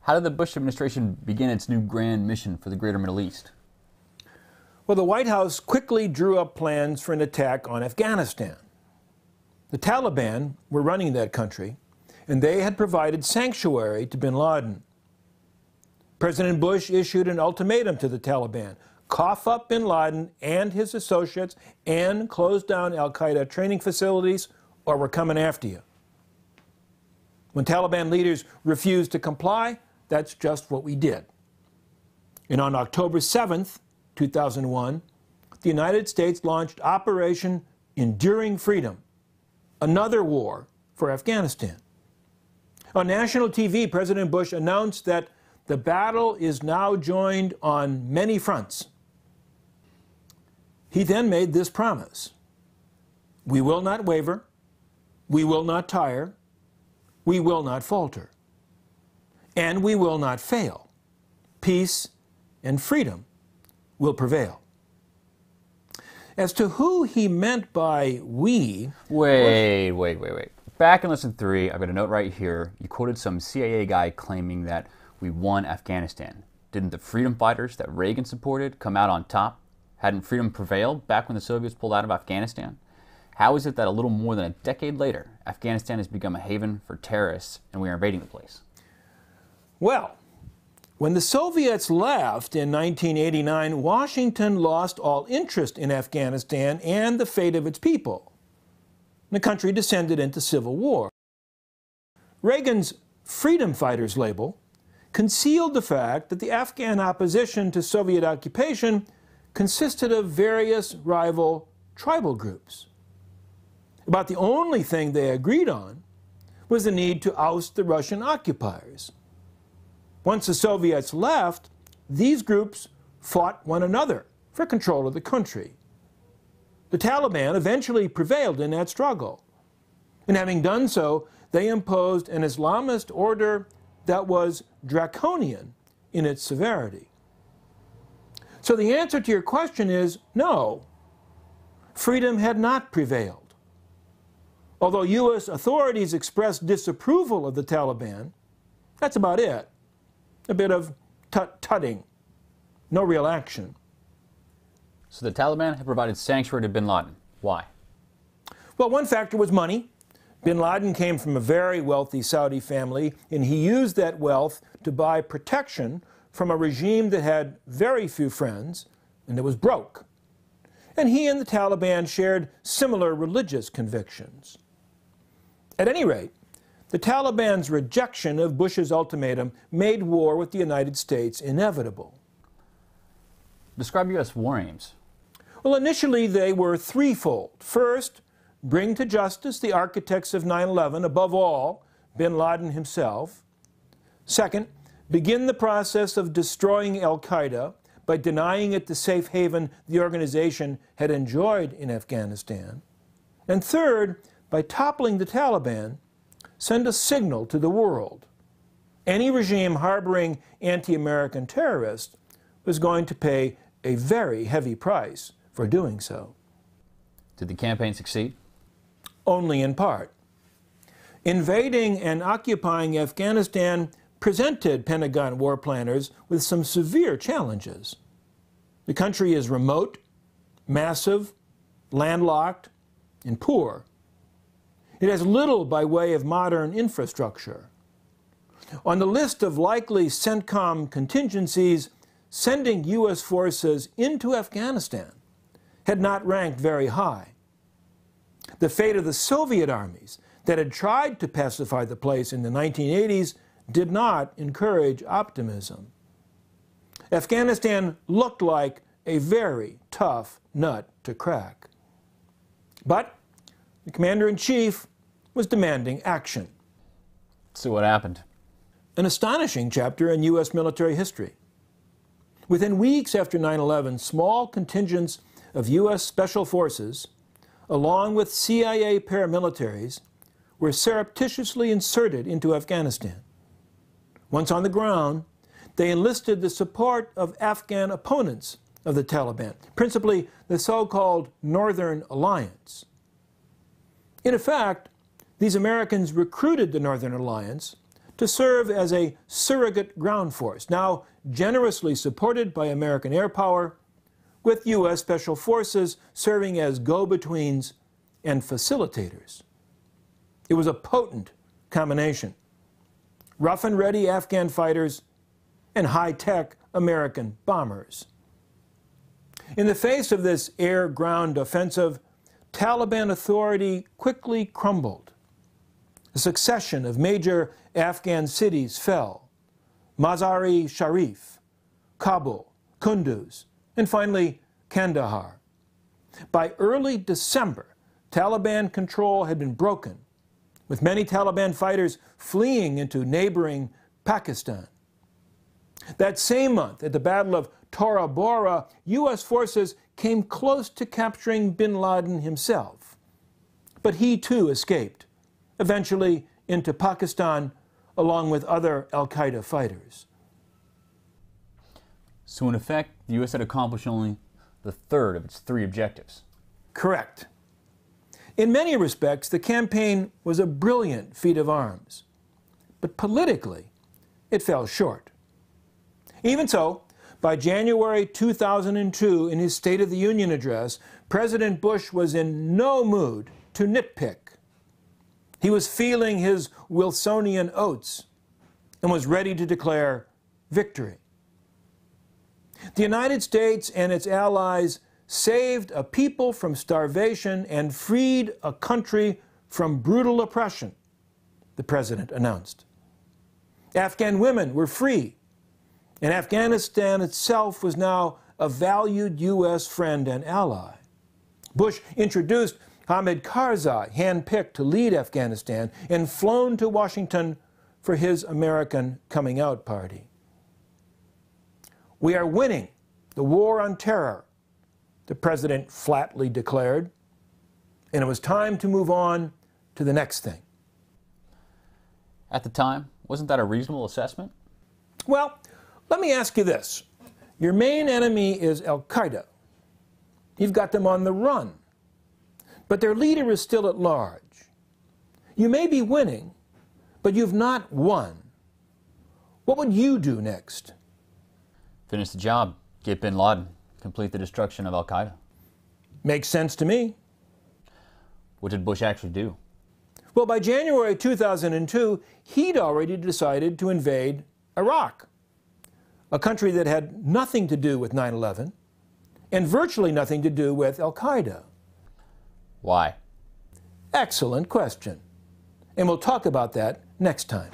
How did the Bush administration begin its new grand mission for the greater Middle East? Well, the White House quickly drew up plans for an attack on Afghanistan. The Taliban were running that country, and they had provided sanctuary to bin Laden. President Bush issued an ultimatum to the Taliban: cough up bin Laden and his associates and close down al-Qaeda training facilities, or we're coming after you. When Taliban leaders refused to comply, that's just what we did. And on October 7th, 2001, the United States launched Operation Enduring Freedom, another war for Afghanistan. On national TV, President Bush announced that the battle is now joined on many fronts. He then made this promise: we will not waver, we will not tire, we will not falter, and we will not fail. Peace and freedom will prevail. As to who he meant by we... Wait. Back in lesson 3, I've got a note right here. You quoted some CIA guy claiming that we won Afghanistan. Didn't the freedom fighters that Reagan supported come out on top? Hadn't freedom prevailed back when the Soviets pulled out of Afghanistan? How is it that a little more than a decade later, Afghanistan has become a haven for terrorists and we are invading the place? Well, when the Soviets left in 1989, Washington lost all interest in Afghanistan and the fate of its people. The country descended into civil war. Reagan's freedom fighters label concealed the fact that the Afghan opposition to Soviet occupation consisted of various rival tribal groups. About the only thing they agreed on was the need to oust the Russian occupiers. Once the Soviets left, these groups fought one another for control of the country. The Taliban eventually prevailed in that struggle, and having done so, they imposed an Islamist order that was draconian in its severity. So the answer to your question is no, freedom had not prevailed. Although U.S. authorities expressed disapproval of the Taliban, that's about it. A bit of tut-tutting, no real action. So the Taliban had provided sanctuary to bin Laden. Why? Well, one factor was money. Bin Laden came from a very wealthy Saudi family, and he used that wealth to buy protection from a regime that had very few friends and that was broke. And he and the Taliban shared similar religious convictions. At any rate, the Taliban's rejection of Bush's ultimatum made war with the United States inevitable. Describe U.S. war aims. Well, initially they were threefold. First, bring to justice the architects of 9/11, above all, bin Laden himself. Second, begin the process of destroying al-Qaeda by denying it the safe haven the organization had enjoyed in Afghanistan. And third, by toppling the Taliban, send a signal to the world. Any regime harboring anti-American terrorists was going to pay a very heavy price for doing so. Did the campaign succeed? Only in part. Invading and occupying Afghanistan presented Pentagon war planners with some severe challenges. The country is remote, massive, landlocked, and poor. It has little by way of modern infrastructure. On the list of likely CENTCOM contingencies, sending U.S. forces into Afghanistan had not ranked very high. The fate of the Soviet armies that had tried to pacify the place in the 1980s did not encourage optimism. Afghanistan looked like a very tough nut to crack. But the commander-in-chief was demanding action. So what happened? An astonishing chapter in U.S. military history. Within weeks after 9/11, small contingents of U.S. Special Forces, along with CIA paramilitaries, were surreptitiously inserted into Afghanistan. Once on the ground, they enlisted the support of Afghan opponents of the Taliban, principally the so-called Northern Alliance. In effect, these Americans recruited the Northern Alliance to serve as a surrogate ground force, now generously supported by American air power, with U.S. Special Forces serving as go-betweens and facilitators. It was a potent combination. Rough and ready Afghan fighters and high-tech American bombers. In the face of this air-ground offensive, Taliban authority quickly crumbled. A succession of major Afghan cities fell: Mazar-e-Sharif, Kabul, Kunduz, and finally Kandahar. By early December, Taliban control had been broken, with many Taliban fighters fleeing into neighboring Pakistan. That same month, at the Battle of Tora Bora, U.S. forces came close to capturing bin Laden himself. But he too escaped, eventually into Pakistan, along with other al-Qaeda fighters. So in effect, the U.S. had accomplished only the third of its three objectives. Correct. In many respects, the campaign was a brilliant feat of arms. But politically, it fell short. Even so, by January 2002, in his State of the Union address, President Bush was in no mood to nitpick. He was feeling his Wilsonian oats and was ready to declare victory. The United States and its allies saved a people from starvation and freed a country from brutal oppression, the president announced. Afghan women were free, and Afghanistan itself was now a valued U.S. friend and ally. Bush introduced Hamid Karzai, handpicked to lead Afghanistan, and flown to Washington for his American coming out party. We are winning the war on terror, the president flatly declared, and it was time to move on to the next thing. At the time, wasn't that a reasonable assessment? Well, let me ask you this. Your main enemy is al-Qaeda. You've got them on the run, but their leader is still at large. You may be winning, but you've not won. What would you do next? Finish the job, get bin Laden, complete the destruction of al-Qaeda. Makes sense to me. What did Bush actually do? Well, by January 2002, he'd already decided to invade Iraq, a country that had nothing to do with 9/11 and virtually nothing to do with al-Qaeda. Why? Excellent question. And we'll talk about that next time.